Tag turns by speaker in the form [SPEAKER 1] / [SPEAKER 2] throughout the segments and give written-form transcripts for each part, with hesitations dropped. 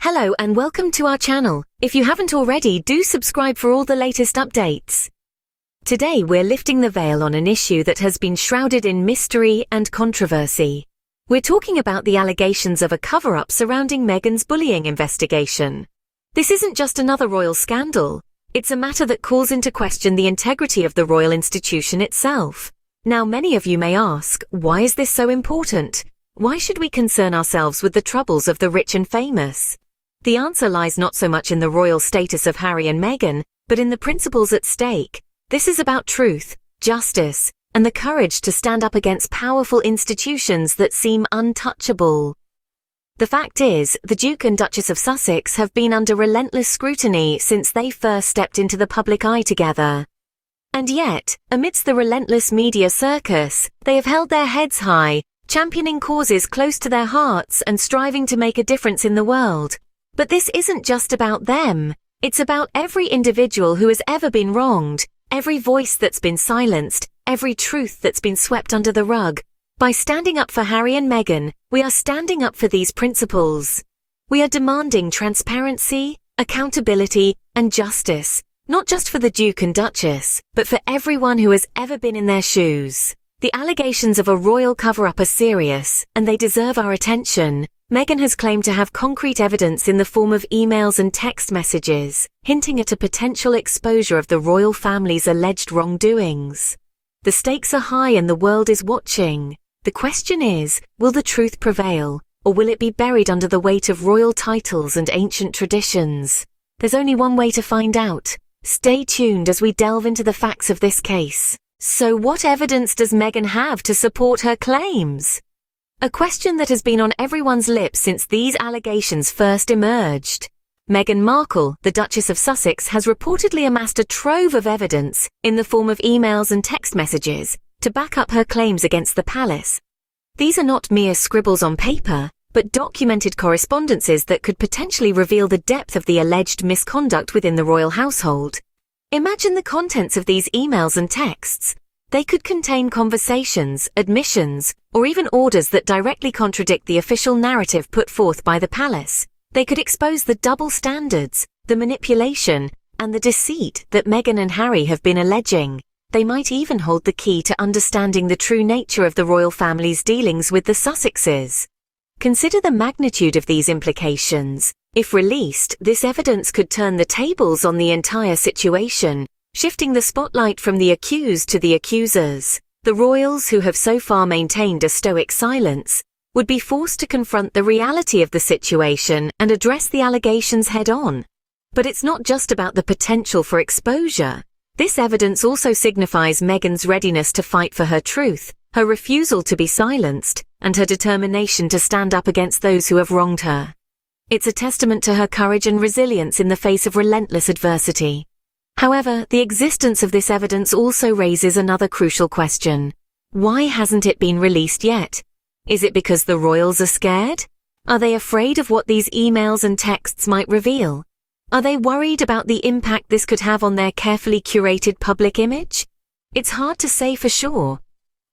[SPEAKER 1] Hello and welcome to our channel. If you haven't already, do subscribe for all the latest updates. Today we're lifting the veil on an issue that has been shrouded in mystery and controversy. We're talking about the allegations of a cover-up surrounding Meghan's bullying investigation. This isn't just another royal scandal. It's a matter that calls into question the integrity of the royal institution itself. Now, many of you may ask, why is this so important? Why should we concern ourselves with the troubles of the rich and famous? The answer lies not so much in the royal status of Harry and Meghan, but in the principles at stake. This is about truth, justice, and the courage to stand up against powerful institutions that seem untouchable. The fact is, the Duke and Duchess of Sussex have been under relentless scrutiny since they first stepped into the public eye together. And yet, amidst the relentless media circus, they have held their heads high, championing causes close to their hearts and striving to make a difference in the world. But this isn't just about them. It's about every individual who has ever been wronged, every voice that's been silenced, every truth that's been swept under the rug. By standing up for Harry and Meghan, we are standing up for these principles. We are demanding transparency, accountability, and justice, not just for the Duke and Duchess, but for everyone who has ever been in their shoes. The allegations of a royal cover-up are serious, and they deserve our attention. Meghan has claimed to have concrete evidence in the form of emails and text messages, hinting at a potential exposure of the royal family's alleged wrongdoings. The stakes are high and the world is watching. The question is, will the truth prevail, or will it be buried under the weight of royal titles and ancient traditions? There's only one way to find out. Stay tuned as we delve into the facts of this case. So what evidence does Meghan have to support her claims? A question that has been on everyone's lips since these allegations first emerged. Meghan Markle, the Duchess of Sussex, has reportedly amassed a trove of evidence, in the form of emails and text messages, to back up her claims against the palace. These are not mere scribbles on paper, but documented correspondences that could potentially reveal the depth of the alleged misconduct within the royal household. Imagine the contents of these emails and texts. They could contain conversations, admissions, or even orders that directly contradict the official narrative put forth by the palace. They could expose the double standards, the manipulation, and the deceit that Meghan and Harry have been alleging. They might even hold the key to understanding the true nature of the royal family's dealings with the Sussexes. Consider the magnitude of these implications. If released, this evidence could turn the tables on the entire situation, shifting the spotlight from the accused to the accusers. The royals, who have so far maintained a stoic silence, would be forced to confront the reality of the situation and address the allegations head-on. But it's not just about the potential for exposure. This evidence also signifies Meghan's readiness to fight for her truth, her refusal to be silenced, and her determination to stand up against those who have wronged her. It's a testament to her courage and resilience in the face of relentless adversity. However, the existence of this evidence also raises another crucial question. Why hasn't it been released yet? Is it because the royals are scared? Are they afraid of what these emails and texts might reveal? Are they worried about the impact this could have on their carefully curated public image? It's hard to say for sure.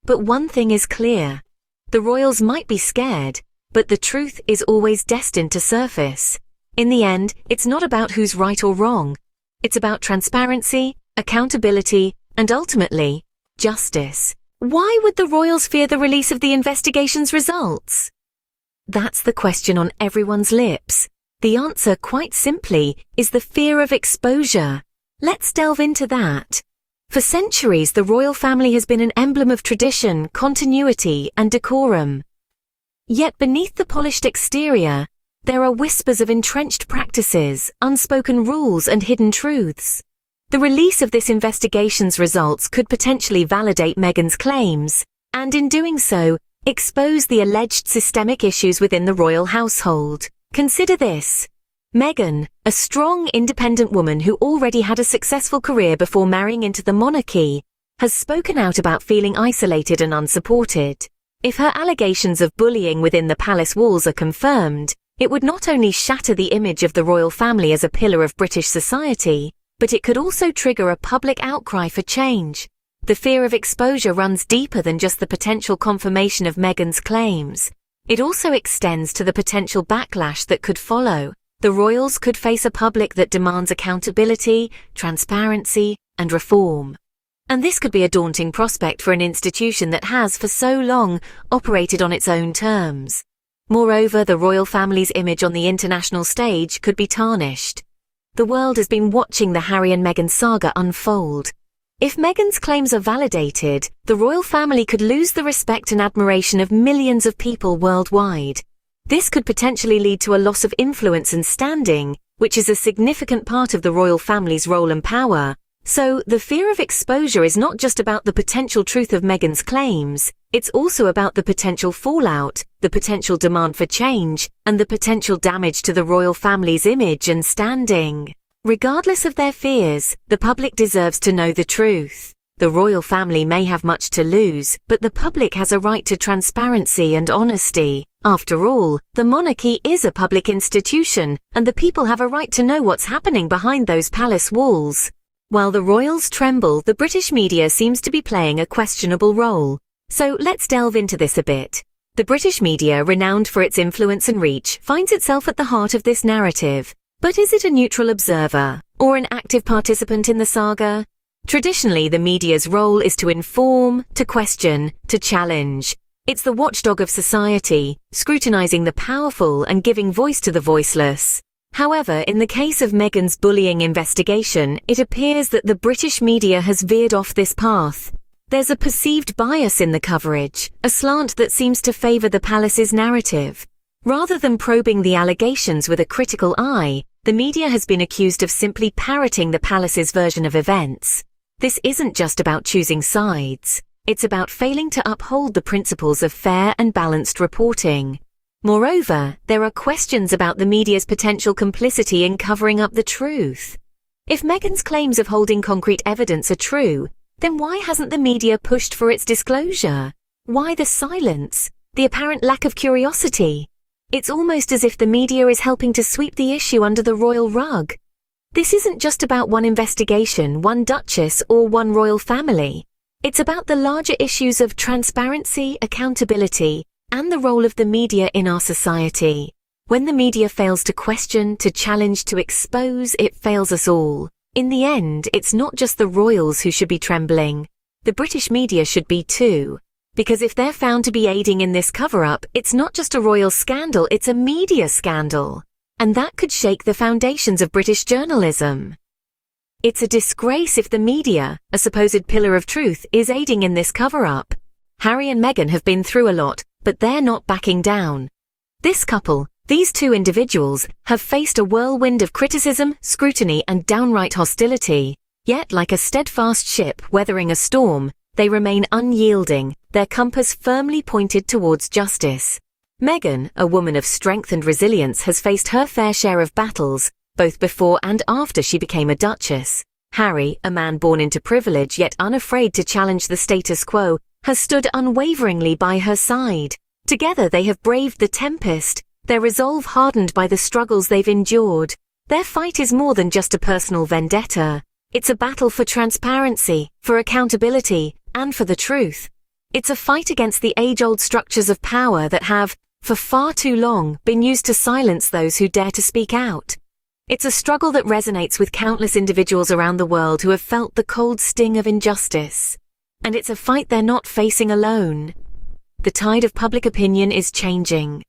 [SPEAKER 1] But one thing is clear. The royals might be scared, but the truth is always destined to surface. In the end, it's not about who's right or wrong. It's about transparency, accountability, and ultimately, justice. Why would the royals fear the release of the investigation's results? That's the question on everyone's lips. The answer, quite simply, is the fear of exposure. Let's delve into that. For centuries, the royal family has been an emblem of tradition, continuity, and decorum. Yet beneath the polished exterior, there are whispers of entrenched practices, unspoken rules, and hidden truths. The release of this investigation's results could potentially validate Meghan's claims, and in doing so, expose the alleged systemic issues within the royal household. Consider this. Meghan, a strong, independent woman who already had a successful career before marrying into the monarchy, has spoken out about feeling isolated and unsupported. If her allegations of bullying within the palace walls are confirmed, it would not only shatter the image of the royal family as a pillar of British society, but it could also trigger a public outcry for change. The fear of exposure runs deeper than just the potential confirmation of Meghan's claims. It also extends to the potential backlash that could follow. The royals could face a public that demands accountability, transparency, and reform. And this could be a daunting prospect for an institution that has, for so long, operated on its own terms. Moreover, the royal family's image on the international stage could be tarnished. The world has been watching the Harry and Meghan saga unfold. If Meghan's claims are validated, the royal family could lose the respect and admiration of millions of people worldwide. This could potentially lead to a loss of influence and standing, which is a significant part of the royal family's role and power. So, the fear of exposure is not just about the potential truth of Meghan's claims, it's also about the potential fallout, the potential demand for change, and the potential damage to the royal family's image and standing. Regardless of their fears, the public deserves to know the truth. The royal family may have much to lose, but the public has a right to transparency and honesty. After all, the monarchy is a public institution, and the people have a right to know what's happening behind those palace walls. While the royals tremble, the British media seems to be playing a questionable role. So let's delve into this a bit. The British media, renowned for its influence and reach, finds itself at the heart of this narrative. But is it a neutral observer, or an active participant in the saga? Traditionally, the media's role is to inform, to question, to challenge. It's the watchdog of society, scrutinizing the powerful and giving voice to the voiceless. However, in the case of Meghan's bullying investigation, it appears that the British media has veered off this path. There's a perceived bias in the coverage, a slant that seems to favor the palace's narrative. Rather than probing the allegations with a critical eye, the media has been accused of simply parroting the palace's version of events. This isn't just about choosing sides. It's about failing to uphold the principles of fair and balanced reporting. Moreover, there are questions about the media's potential complicity in covering up the truth. If Meghan's claims of holding concrete evidence are true, then why hasn't the media pushed for its disclosure? Why the silence? The apparent lack of curiosity? It's almost as if the media is helping to sweep the issue under the royal rug. This isn't just about one investigation, one duchess, or one royal family. It's about the larger issues of transparency, accountability, and the role of the media in our society. When the media fails to question, to challenge, to expose, it fails us all. In the end, it's not just the royals who should be trembling. The British media should be too. Because if they're found to be aiding in this cover-up, it's not just a royal scandal, it's a media scandal. And that could shake the foundations of British journalism. It's a disgrace if the media, a supposed pillar of truth, is aiding in this cover-up. Harry and Meghan have been through a lot, but they're not backing down. This couple, these two individuals, have faced a whirlwind of criticism, scrutiny, and downright hostility. Yet, like a steadfast ship weathering a storm, they remain unyielding, their compass firmly pointed towards justice. Meghan, a woman of strength and resilience, has faced her fair share of battles, both before and after she became a duchess. Harry, a man born into privilege yet unafraid to challenge the status quo, has stood unwaveringly by her side. Together they have braved the tempest, their resolve hardened by the struggles they've endured. Their fight is more than just a personal vendetta. It's a battle for transparency, for accountability, and for the truth. It's a fight against the age-old structures of power that have, for far too long, been used to silence those who dare to speak out. It's a struggle that resonates with countless individuals around the world who have felt the cold sting of injustice. And it's a fight they're not facing alone. The tide of public opinion is changing.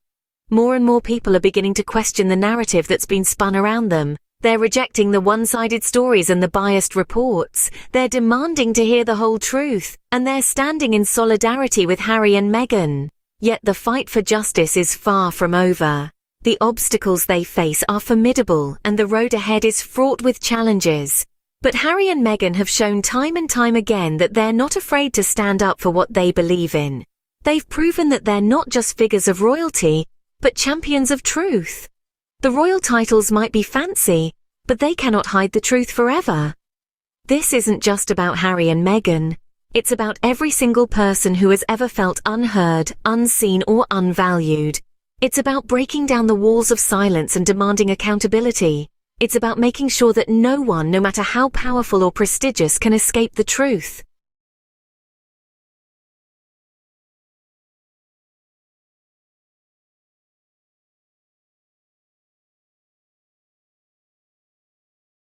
[SPEAKER 1] More and more people are beginning to question the narrative that's been spun around them. They're rejecting the one-sided stories and the biased reports. They're demanding to hear the whole truth, and they're standing in solidarity with Harry and Meghan. Yet the fight for justice is far from over. The obstacles they face are formidable, and the road ahead is fraught with challenges. But Harry and Meghan have shown time and time again that they're not afraid to stand up for what they believe in. They've proven that they're not just figures of royalty, but champions of truth. The royal titles might be fancy, but they cannot hide the truth forever. This isn't just about Harry and Meghan. It's about every single person who has ever felt unheard, unseen, or unvalued. It's about breaking down the walls of silence and demanding accountability. It's about making sure that no one, no matter how powerful or prestigious, can escape the truth.